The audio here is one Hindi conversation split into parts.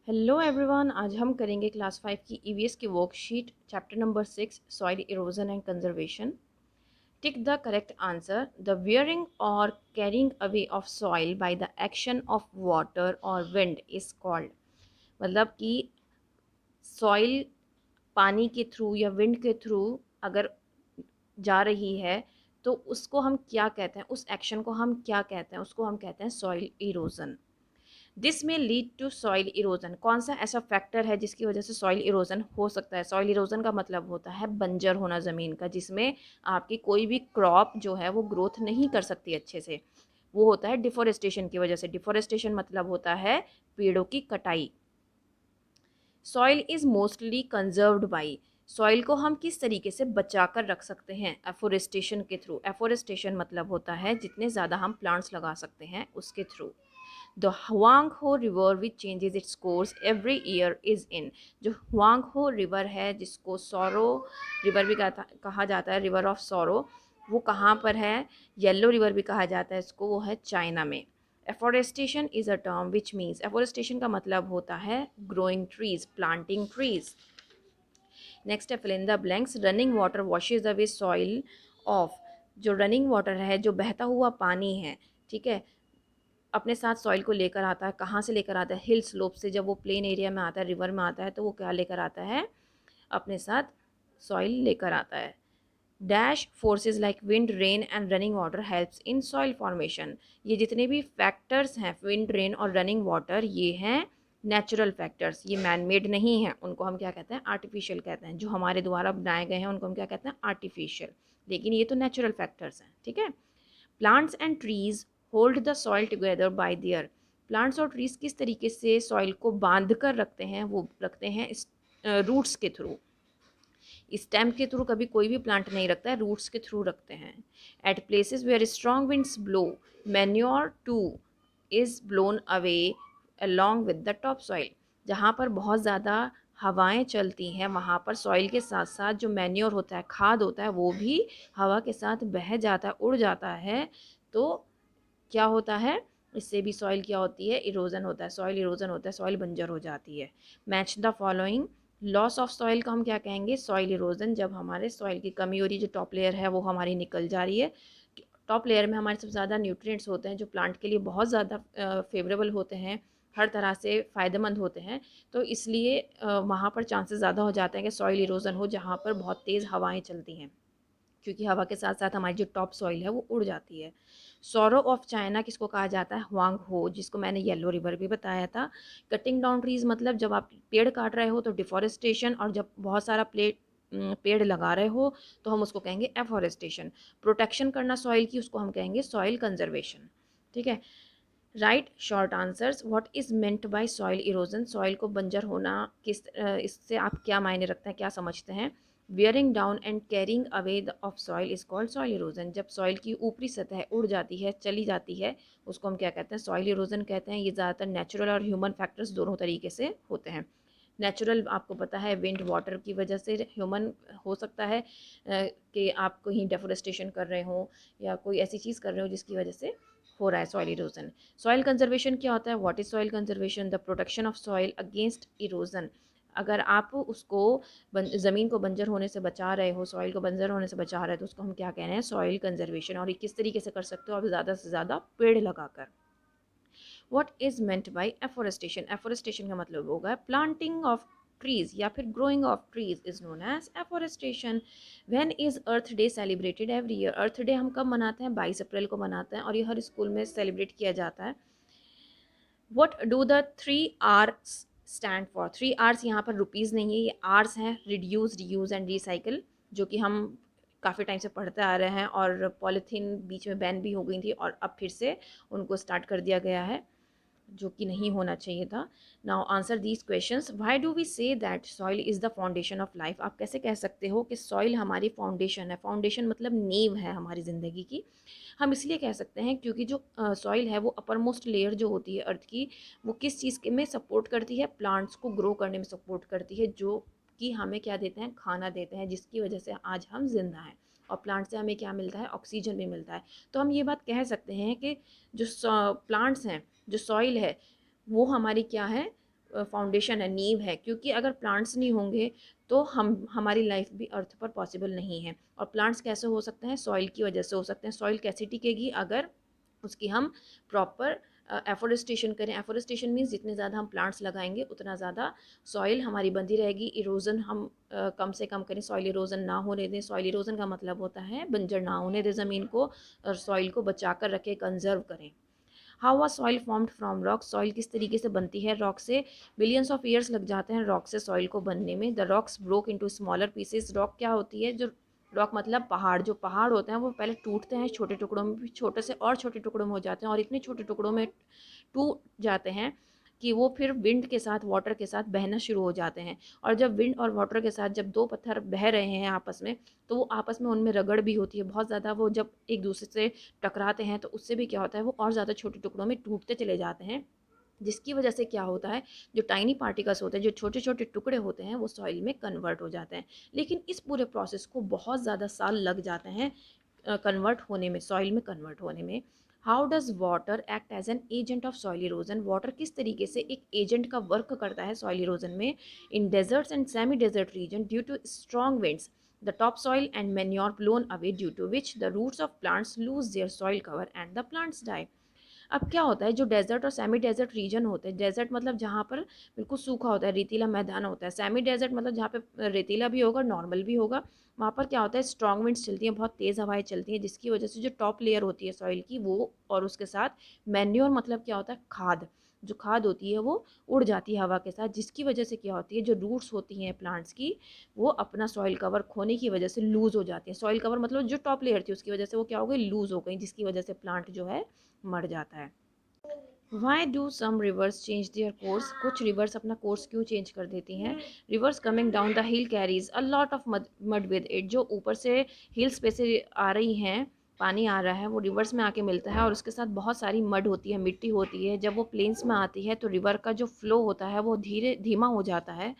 हेलो एवरीवन, आज हम करेंगे क्लास 5 की ईवीएस की worksheet chapter number 6 soil erosion and conservation. Tick the correct answer. The wearing और carrying away of soil by the action of water और विंड इज कॉल्ड। मतलब कि सॉइल पानी के थ्रू या विंड के थ्रू अगर जा रही है तो उसको हम क्या कहते हैं, उस एक्शन को हम क्या कहते हैं, उसको हम कहते हैं सॉइल इरोजन। दिस में लीड टू सॉइल इरोजन। कौन सा ऐसा फैक्टर है जिसकी वजह से सॉइल इरोजन हो सकता है? सॉइल इरोजन का मतलब होता है बंजर होना ज़मीन का, जिसमें आपकी कोई भी क्रॉप जो है वो ग्रोथ नहीं कर सकती अच्छे से। वो होता है डिफोरेस्टेशन की वजह से। डिफोरेस्टेशन मतलब होता है पेड़ों की कटाई। Soil is mostly conserved by. Soil को हम किस तरीके से बचा कर रख सकते हैं? एफोरेस्टेशन के थ्रू। एफोरेस्टेशन मतलब होता है जितने ज़्यादा हम प्लांट्स लगा सकते हैं उसके through. The Huangho River which changes its course every year is in। जो Huangho River है, जिसको सौरो रिवर भी कहा जाता है, रिवर ऑफ सौरो, वो कहाँ पर है? येलो रिवर भी कहा जाता है इसको, वो है चाइना में। Afforestation is a term which means, afforestation का मतलब होता है growing trees, planting trees. Next है fill in the blanks. Running water washes away soil off. जो रनिंग वाटर है, जो बहता हुआ पानी है, ठीक है, अपने साथ सॉइल को लेकर आता है। कहाँ से लेकर आता है? हिल स्लोप से। जब वो प्लेन एरिया में आता है, रिवर में आता है, तो वो क्या लेकर आता है? अपने साथ सॉइल लेकर आता है। Dash forces like wind, rain and running water helps in soil formation. ये जितने भी फैक्टर्स हैं, विंड, रेन और रनिंग वाटर, ये हैं नेचुरल फैक्टर्स, ये मैन मेड नहीं हैं। उनको हम क्या कहते हैं? आर्टिफिशियल कहते हैं। जो हमारे द्वारा बनाए गए हैं उनको हम क्या कहते हैं? आर्टिफिशियल। लेकिन ये तो नेचुरल फैक्टर्स हैं, ठीक है। Plants and trees hold the soil together by there. Plants और ट्रीज किस तरीके से सॉइल को बांध कर रखते हैं? वो रखते हैं रूट्स के थ्रू। स्टेम के थ्रू कभी कोई भी प्लांट नहीं रखता है, रूट्स के थ्रू रखते हैं। At places where strong winds blow, manure too is blown away along with the top soil. जहाँ पर बहुत ज़्यादा हवाएं चलती हैं, वहाँ पर सॉइल के साथ साथ जो मैन्योर होता है, खाद होता है, वो भी हवा के साथ बह जाता है, उड़ जाता है। तो क्या होता है? इससे भी सॉइल क्या होती है? इरोजन होता है। सॉइल इरोजन होता है, सॉइल बंजर हो जाती है। Match the following. Loss of soil का हम क्या कहेंगे? Soil erosion. जब हमारे सॉइल की कमी हो रही है, जो टॉप लेयर है वो हमारी निकल जा रही है। टॉप लेयर में हमारे सबसे ज़्यादा न्यूट्रिएंट्स होते हैं, जो प्लांट के लिए बहुत ज़्यादा फेवरेबल होते हैं, हर तरह से फ़ायदेमंद होते हैं। तो इसलिए वहाँ पर चांसेस ज़्यादा हो जाते हैं कि सॉइल इरोजन हो, जहाँ पर बहुत तेज़ हवाएं चलती हैं, क्योंकि हवा के साथ साथ हमारी जो टॉप सॉइल है वो उड़ जाती है। सौरो ऑफ चाइना किसको कहा जाता है? हुआंग हो, जिसको मैंने येलो रिवर भी बताया था। कटिंग डाउन ट्रीज मतलब जब आप पेड़ काट रहे हो तो डिफॉरेस्टेशन, और जब बहुत सारा पेड़ लगा रहे हो तो हम उसको कहेंगे एफॉरेस्टेशन। प्रोटेक्शन करना सॉइल की, उसको हम कहेंगे सॉइल कंजर्वेशन, ठीक है। Right short answers. What is meant bye soil erosion. Soil को बंजर होना इससे आप क्या मायने रखते हैं, क्या समझते हैं? Wearing down and carrying away of soil is called soil erosion. जब सॉइल की ऊपरी सतह उड़ जाती है, चली जाती है, उसको हम क्या कहते हैं? सॉइल इरोजन कहते हैं। ये ज़्यादातर नेचुरल और ह्यूमन फैक्टर्स दोनों तरीके से होते हैं। नेचुरल आपको पता है विंड वाटर की वजह से। ह्यूमन हो सकता है कि आप कहीं डेफोरेस्टेशन कर रहे हो या कोई ऐसी चीज़ कर रहे हो जिसकी वजह से हो रहा है सॉइल इरोजन। सॉइल कंजर्वेशन क्या होता है? What is soil conservation? The protection of soil against erosion. अगर आप उसको ज़मीन को बंजर होने से बचा रहे हो, सॉइल को बंजर होने से बचा रहे हो, तो उसको हम क्या कह रहे हैं? Soil conservation. और ये किस तरीके से कर सकते हो आप? ज़्यादा से ज़्यादा पेड़ लगाकर। What is meant by afforestation. Afforestation का मतलब होगा प्लांटिंग ऑफ ट्रीज या फिर growing of trees is known as afforestation. When is earth day celebrated every year. Earth day हम कब मनाते हैं? 22 अप्रैल को मनाते हैं, और ये हर स्कूल में सेलिब्रेट किया जाता है। What do the 3 R's stand for. 3 R's यहाँ पर रुपीज़ नहीं है, ये आर्स हैं। रिड्यूस, रीयूज़ एंड रिसाइकिल, जो कि हम काफ़ी टाइम से पढ़ते आ रहे हैं, और पॉलीथीन बीच में बैन भी हो गई थी और अब फिर से उनको स्टार्ट कर दिया गया है, जो कि नहीं होना चाहिए था। Now answer these questions. Why do we say that soil is the foundation of life. आप कैसे कह सकते हो कि सॉइल हमारी फाउंडेशन है? फाउंडेशन मतलब नींव है हमारी ज़िंदगी की। हम इसलिए कह सकते हैं क्योंकि जो सॉइल है वो अपर मोस्ट लेयर जो होती है अर्थ की, वो किस चीज़ के में सपोर्ट करती है? प्लांट्स को ग्रो करने में सपोर्ट करती है, जो कि हमें क्या देते हैं? खाना देते हैं, जिसकी वजह से आज हम जिंदा हैं। और प्लांट से हमें क्या मिलता है? ऑक्सीजन भी मिलता है। तो हम ये बात कह सकते हैं कि जो प्लांट्स हैं, जो सॉइल है, वो हमारी क्या है? फाउंडेशन है, नींव है, क्योंकि अगर प्लांट्स नहीं होंगे तो हमारी लाइफ भी अर्थ पर पॉसिबल नहीं है। और प्लांट्स कैसे हो सकते हैं? सॉइल की वजह से हो सकते हैं। सॉइल कैसे टिकेगी? अगर उसकी हम प्रॉपर एफोरेस्टेशन करें। एफोरेस्टेशन मीन्स जितने ज़्यादा हम प्लांट्स लगाएंगे उतना ज़्यादा सॉइल हमारी बंधी रहेगी। इरोजन हम कम से कम करें, सॉइल इरोजन ना होने दें। सॉइल इरोजन का मतलब होता है बंजर ना होने दें ज़मीन को, और सॉइल को बचा कर रखें, कंजर्व करें। How are soil formed from rock? Soil किस तरीके से बनती है रॉक से? बिलियंस ऑफ ईयर्स लग जाते हैं रॉक से सॉइल को बनने में। The rocks broke into smaller pieces. Rock क्या होती है? जो रॉक मतलब पहाड़, जो पहाड़ होते हैं वो पहले टूटते हैं छोटे टुकड़ों में, फिर छोटे से और छोटे टुकड़ों में हो जाते हैं, और इतने छोटे टुकड़ों में टूट जाते हैं कि वो फिर विंड के साथ, वाटर के साथ बहना शुरू हो जाते हैं। और जब विंड और वाटर के साथ जब दो पत्थर बह रहे हैं आपस में, तो वो आपस में उनमें रगड़ भी होती है बहुत ज़्यादा। वो जब एक दूसरे से टकराते हैं तो उससे भी क्या होता है, वो और ज़्यादा छोटे टुकड़ों में टूटते चले जाते हैं, जिसकी वजह से क्या होता है, जो टाइनी पार्टिकल्स होते हैं, जो छोटे छोटे टुकड़े होते हैं, वो सॉइल में कन्वर्ट हो जाते हैं। लेकिन इस पूरे प्रोसेस को बहुत ज़्यादा साल लग जाते हैं कन्वर्ट होने में, सॉइल में कन्वर्ट होने में। How does water act as an agent of soil erosion? Water किस तरीके से एक एजेंट का वर्क करता है सॉइल इरोजन में? In deserts and semi desert region, due to strong winds, the topsoil and manure blown away, due to which the roots of plants lose their soil cover and the plants die. अब क्या होता है, जो डेजर्ट और सेमी डेजर्ट रीजन होते हैं, डेजर्ट मतलब जहाँ पर बिल्कुल सूखा होता है, रेतीला मैदान होता है। सेमी डेजर्ट मतलब जहाँ पे रेतीला भी होगा, नॉर्मल भी होगा। वहाँ पर क्या होता है, स्ट्रॉन्ग विंड्स चलती हैं, बहुत तेज़ हवाएं चलती हैं, जिसकी वजह से जो टॉप लेयर होती है सॉइल की वो, और उसके साथ मैन्योर मतलब क्या होता है, खाद, जो खाद होती है वो उड़ जाती है हवा के साथ, जिसकी वजह से क्या होती है, जो रूट्स होती हैं प्लांट्स की, वो अपना सॉइल कवर खोने की वजह से लूज़ हो जाती है। सॉइल कवर मतलब जो टॉप लेयर थी उसकी वजह से वो क्या हो गई, लूज़ हो गई, जिसकी वजह से प्लांट जो है मर जाता है। Why do some rivers change their course? कुछ रिवर्स अपना कोर्स क्यों चेंज कर देती हैं? Rivers coming down the hill carries a lot of mud with it. जो ऊपर से हिल्स पे से आ रही हैं, पानी आ रहा है, वो रिवर्स में आके मिलता है, और उसके साथ बहुत सारी मड होती है, मिट्टी होती है। जब वो प्लेन्स में आती है तो रिवर का जो फ्लो होता है वो धीमा हो जाता है।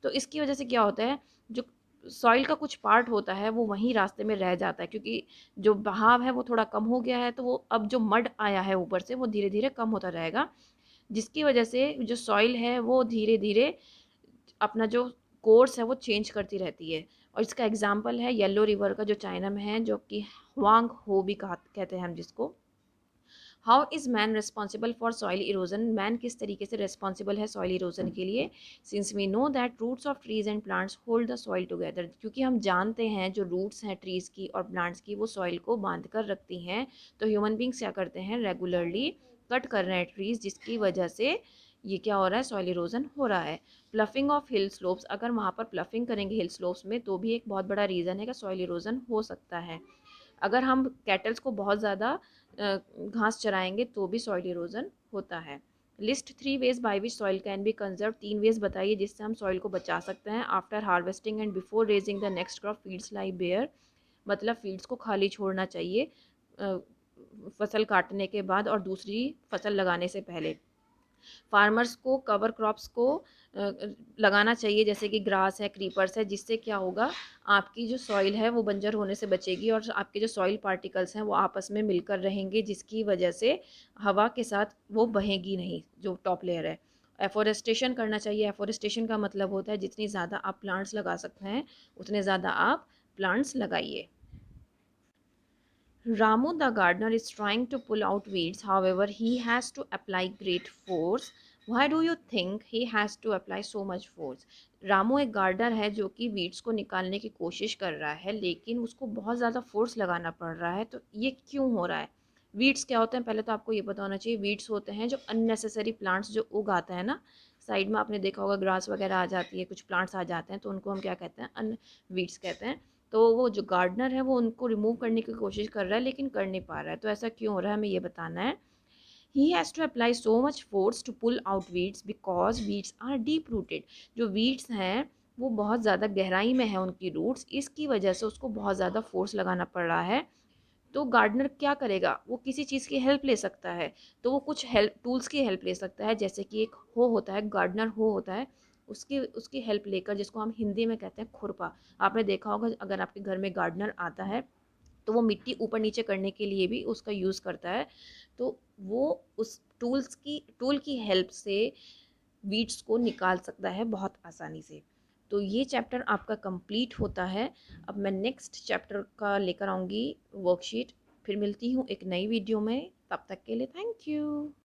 तो इसकी वजह से क्या होता है, जो सॉइल का कुछ पार्ट होता है वो वहीं रास्ते में रह जाता है, क्योंकि जो बहाव है वो थोड़ा कम हो गया है, तो वो अब जो मड आया है ऊपर से वो धीरे धीरे कम होता रहेगा, जिसकी वजह से जो सॉइल है वो धीरे धीरे अपना जो कोर्स है वो चेंज करती रहती है। और इसका एग्जाम्पल है येलो रिवर का, जो चाइना में है, जो कि हुआंग हो भी कहते हैं हम जिसको। How is man responsible for soil erosion? Man किस तरीके से रिस्पॉन्सिबल है सॉइल इरोजन के लिए? Since we know that roots of trees and plants hold the soil together. क्योंकि हम जानते हैं जो रूट्स हैं ट्रीज़ की और प्लांट्स की, वो सॉइल को बांध कर रखती हैं। तो ह्यूमन बींग्स क्या करते हैं, रेगुलरली कट कर रहे हैं ट्रीज़, जिसकी वजह से ये क्या हो रहा है, सॉइल इरोजन हो रहा है। प्लफिंग ऑफ हिल स्लोप्स, अगर वहाँ पर प्लफिंग करेंगे हिल स्लोप्स में तो भी एक बहुत बड़ा रीज़न है कि सॉइल इरोजन हो सकता है। अगर हम कैटल्स को बहुत ज़्यादा घास चराएंगे तो भी सॉइल इरोजन होता है। List 3 ways by which soil can be conserve. 3 ways बताइए जिससे हम सॉइल को बचा सकते हैं। After harvesting and before raising the next crop, fields lie bare, मतलब फील्ड्स को खाली छोड़ना चाहिए फसल काटने के बाद और दूसरी फसल लगाने से पहले। फार्मर्स को कवर क्रॉप्स को लगाना चाहिए, जैसे कि ग्रास है, क्रीपर्स है, जिससे क्या होगा, आपकी जो सॉइल है वो बंजर होने से बचेगी, और आपके जो सॉइल पार्टिकल्स हैं वो आपस में मिलकर रहेंगे, जिसकी वजह से हवा के साथ वो बहेगी नहीं, जो टॉप लेयर है। एफोरेस्टेशन करना चाहिए। एफोरेस्टेशन का मतलब होता है जितनी ज़्यादा आप प्लांट्स लगा सकते हैं उतने ज़्यादा आप प्लांट्स लगाइए। Ramu the gardener is trying to pull out weeds, however, he has to apply great force. Why do you think he has to apply so much force? Ramu एक गार्डनर है जो कि वीड्स को निकालने की कोशिश कर रहा है, लेकिन उसको बहुत ज़्यादा फोर्स लगाना पड़ रहा है। तो ये क्यों हो रहा है? वीड्स क्या होते हैं, पहले तो आपको ये पता होना चाहिए। वीड्स होते हैं जो अननेसेसरी प्लांट्स जो उगाते हैं ना, साइड में आपने देखा होगा ग्रास वगैरह आ जाती है, कुछ प्लांट्स आ जाते हैं, तो उनको हम क्या कहते हैं, अन वीड्स कहते हैं। तो वो जो गार्डनर है वो उनको रिमूव करने की कोशिश कर रहा है, लेकिन कर नहीं पा रहा है। तो ऐसा क्यों हो रहा है, हमें ये बताना है। He has to apply so much force to pull out weeds because weeds are deep rooted. जो वीड्स हैं वो बहुत ज़्यादा गहराई में है उनकी रूट्स, इसकी वजह से उसको बहुत ज़्यादा फोर्स लगाना पड़ रहा है। तो गार्डनर क्या करेगा, वो किसी चीज़ की हेल्प ले सकता है। तो वो कुछ हेल्प टूल्स की हेल्प ले सकता है, जैसे कि एक हो होता है, गार्डनर हो होता है, उसकी उसकी हेल्प लेकर, जिसको हम हिंदी में कहते हैं खुरपा। आपने देखा होगा अगर आपके घर में गार्डनर आता है तो वो मिट्टी ऊपर नीचे करने के लिए भी उसका यूज़ करता है। तो वो उस टूल की हेल्प से वीड्स को निकाल सकता है बहुत आसानी से। तो ये चैप्टर आपका कंप्लीट होता है। अब मैं नेक्स्ट चैप्टर का लेकर आऊँगी वर्कशीट। फिर मिलती हूँ एक नई वीडियो में, तब तक के लिए थैंक यू।